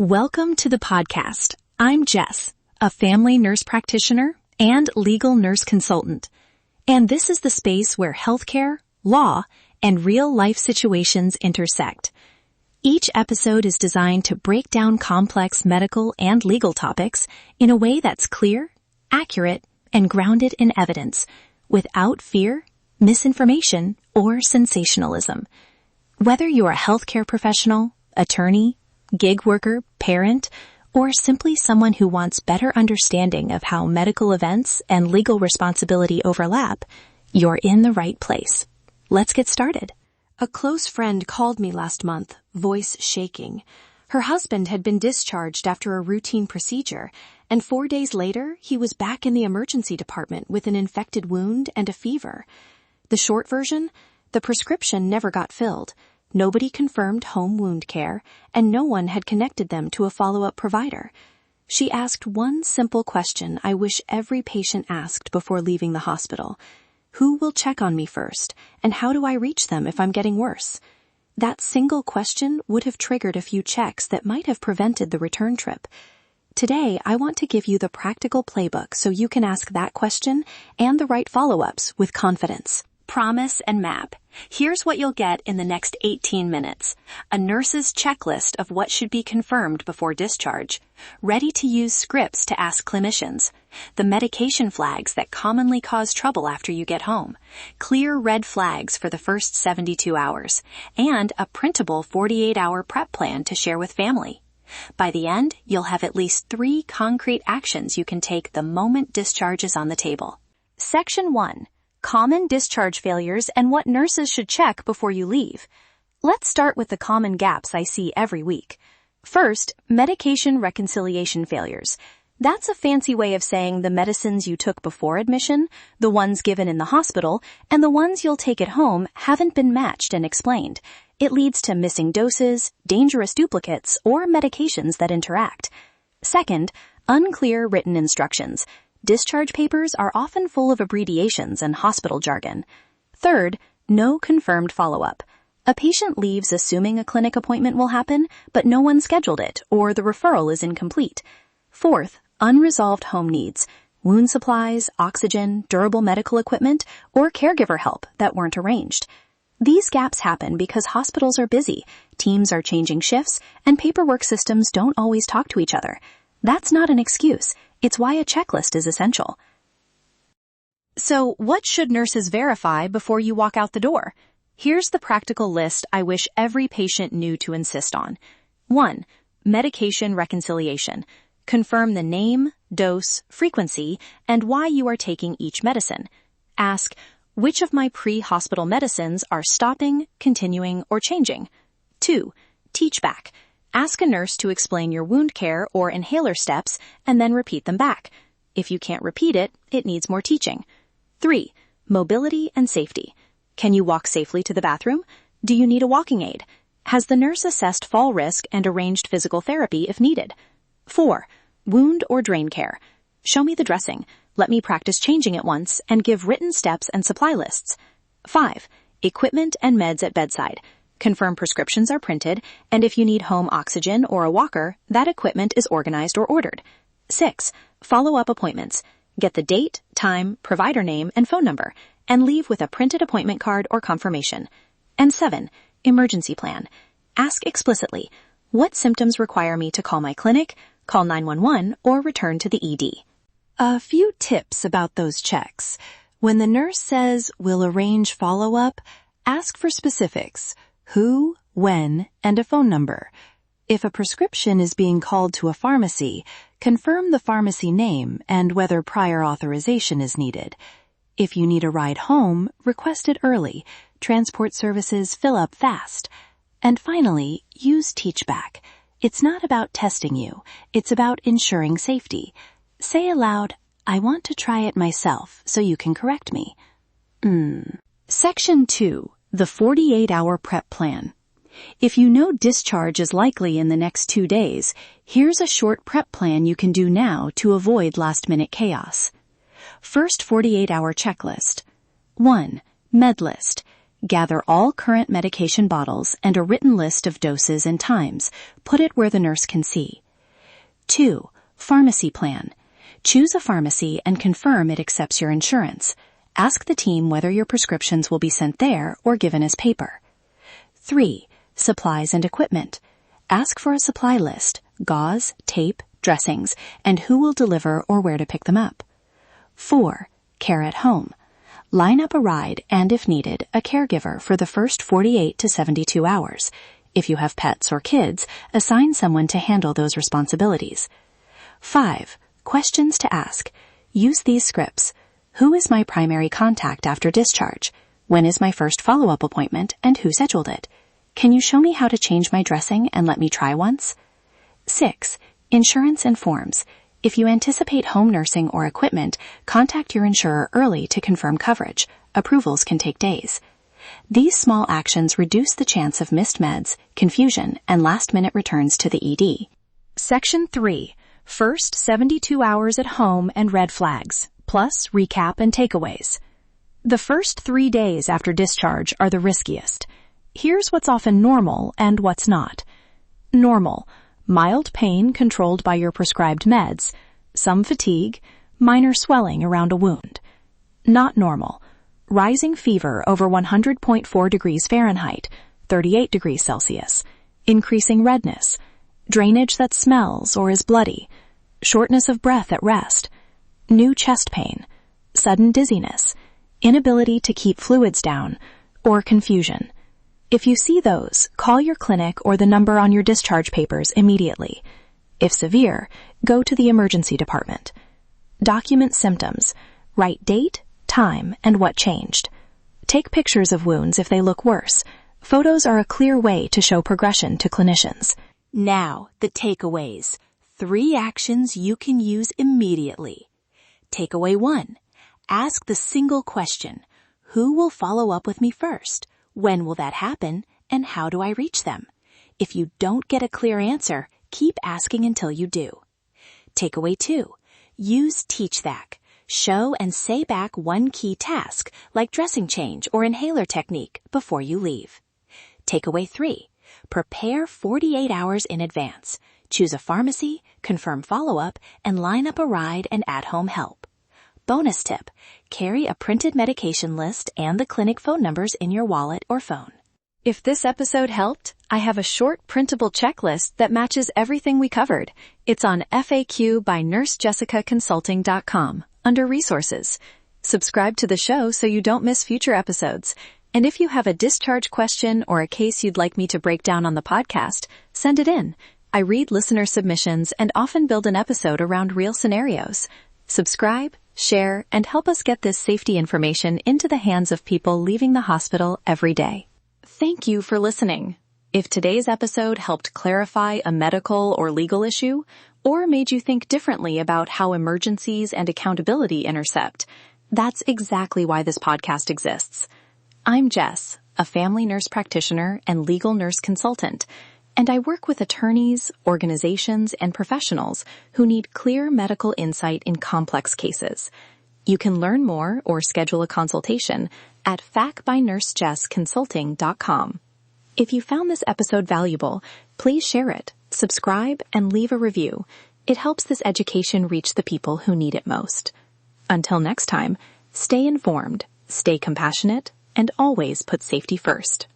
Welcome to the podcast. I'm Jess, a family nurse practitioner and legal nurse consultant. And this is the space where healthcare, law, and real-life situations intersect. Each episode is designed to break down complex medical and legal topics in a way that's clear, accurate, and grounded in evidence, without fear, misinformation, or sensationalism. Whether you're a healthcare professional, attorney, gig worker, parent, or simply someone who wants better understanding of how medical events and legal responsibility overlap, you're in the right place. Let's get started. A close friend called me last month, voice shaking. Her husband had been discharged after a routine procedure, and 4 days later, he was back in the emergency department with an infected wound and a fever. The short version? The prescription never got filled. Nobody confirmed home wound care, and no one had connected them to a follow-up provider. She asked one simple question I wish every patient asked before leaving the hospital. Who will check on me first, and how do I reach them if I'm getting worse? That single question would have triggered a few checks that might have prevented the return trip. Today, I want to give you the practical playbook so you can ask that question and the right follow-ups with confidence. Promise and map. Here's what you'll get in the next 18 minutes. A nurse's checklist of what should be confirmed before discharge. Ready-to-use scripts to ask clinicians. The medication flags that commonly cause trouble after you get home. Clear red flags for the first 72 hours. And a printable 48-hour prep plan to share with family. By the end, you'll have at least 3 concrete actions you can take the moment discharge is on the table. Section 1. Common discharge failures and what nurses should check before you leave. Let's start with the common gaps I see every week. First, medication reconciliation failures. That's a fancy way of saying the medicines you took before admission, the ones given in the hospital, and the ones you'll take at home haven't been matched and explained. It leads to missing doses, dangerous duplicates, or medications that interact. Second, unclear written instructions. Discharge papers are often full of abbreviations and hospital jargon. Third, no confirmed follow-up. A patient leaves assuming a clinic appointment will happen, but no one scheduled it, or the referral is incomplete. Fourth, unresolved home needs. Wound supplies, oxygen, durable medical equipment, or caregiver help that weren't arranged. These gaps happen because hospitals are busy, teams are changing shifts, and paperwork systems don't always talk to each other. That's not an excuse. It's why a checklist is essential. So, what should nurses verify before you walk out the door? Here's the practical list I wish every patient knew to insist on. 1. Medication reconciliation. Confirm the name, dose, frequency, and why you are taking each medicine. Ask, which of my pre-hospital medicines are stopping, continuing, or changing? 2. Teach back. Ask a nurse to explain your wound care or inhaler steps and then repeat them back. If you can't repeat it, it needs more teaching. 3. Mobility and safety. Can you walk safely to the bathroom? Do you need a walking aid? Has the nurse assessed fall risk and arranged physical therapy if needed? 4. Wound or drain care. Show me the dressing. Let me practice changing it once and give written steps and supply lists. 5. Equipment and meds at bedside. Confirm prescriptions are printed, and if you need home oxygen or a walker, that equipment is organized or ordered. 6. Follow-up appointments. Get the date, time, provider name, and phone number, and leave with a printed appointment card or confirmation. And 7. Emergency plan. Ask explicitly, what symptoms require me to call my clinic, call 911, or return to the ED? A few tips about those checks. When the nurse says, we'll arrange follow-up, ask for specifics. Who, when, and a phone number. If a prescription is being called to a pharmacy, confirm the pharmacy name and whether prior authorization is needed. If you need a ride home, request it early. Transport services fill up fast. And finally, use teachback. It's not about testing you. It's about ensuring safety. Say aloud, I want to try it myself so you can correct me. Section 2. The 48-hour prep plan. If you know discharge is likely in the next 2 days, here's a short prep plan you can do now to avoid last-minute chaos. First 48-hour checklist. 1. Med list. Gather all current medication bottles and a written list of doses and times. Put it where the nurse can see. 2. Pharmacy plan. Choose a pharmacy and confirm it accepts your insurance. Ask the team whether your prescriptions will be sent there or given as paper. 3. Supplies and equipment. Ask for a supply list, gauze, tape, dressings, and who will deliver or where to pick them up. 4. Care at home. Line up a ride and, if needed, a caregiver for the first 48 to 72 hours. If you have pets or kids, assign someone to handle those responsibilities. 5. Questions to ask. Use these scripts. Who is my primary contact after discharge? When is my first follow-up appointment and who scheduled it? Can you show me how to change my dressing and let me try once? 6. Insurance and forms. If you anticipate home nursing or equipment, contact your insurer early to confirm coverage. Approvals can take days. These small actions reduce the chance of missed meds, confusion, and last-minute returns to the ED. Section 3. First 72 hours at home and red flags, plus recap and takeaways. The first 3 days after discharge are the riskiest. Here's what's often normal and what's not. Normal. Mild pain controlled by your prescribed meds, some fatigue, minor swelling around a wound. Not normal. Rising fever over 100.4 degrees Fahrenheit, 38 degrees Celsius. Increasing redness. Drainage that smells or is bloody. Shortness of breath at rest. New chest pain. Sudden dizziness. Inability to keep fluids down. Or confusion. If you see those, call your clinic or the number on your discharge papers immediately. If severe, go to the emergency department. Document symptoms. Write date, time, and what changed. Take pictures of wounds if they look worse. Photos are a clear way to show progression to clinicians. Now, the takeaways. 3 actions you can use immediately. Takeaway 1. Ask the single question. Who will follow up with me first? When will that happen, and how do I reach them? If you don't get a clear answer, keep asking until you do. Takeaway 2. Use TeachThack. Show and say back one key task, like dressing change or inhaler technique, before you leave. Takeaway 3. Prepare 48 hours in advance. Choose a pharmacy, confirm follow-up, and line up a ride and at-home help. Bonus tip, carry a printed medication list and the clinic phone numbers in your wallet or phone. If this episode helped, I have a short printable checklist that matches everything we covered. It's on FAQ by nursejessicaconsulting.com under resources. Subscribe to the show so you don't miss future episodes. And if you have a discharge question or a case you'd like me to break down on the podcast, send it in. I read listener submissions and often build an episode around real scenarios. Subscribe, share, and help us get this safety information into the hands of people leaving the hospital every day. Thank you for listening. If today's episode helped clarify a medical or legal issue, or made you think differently about how emergencies and accountability intercept, that's exactly why this podcast exists. I'm Jess, a family nurse practitioner and legal nurse consultant, and I work with attorneys, organizations, and professionals who need clear medical insight in complex cases. You can learn more or schedule a consultation at facbynursejessconsulting.com. If you found this episode valuable, please share it, subscribe, and leave a review. It helps this education reach the people who need it most. Until next time, stay informed, stay compassionate, and always put safety first.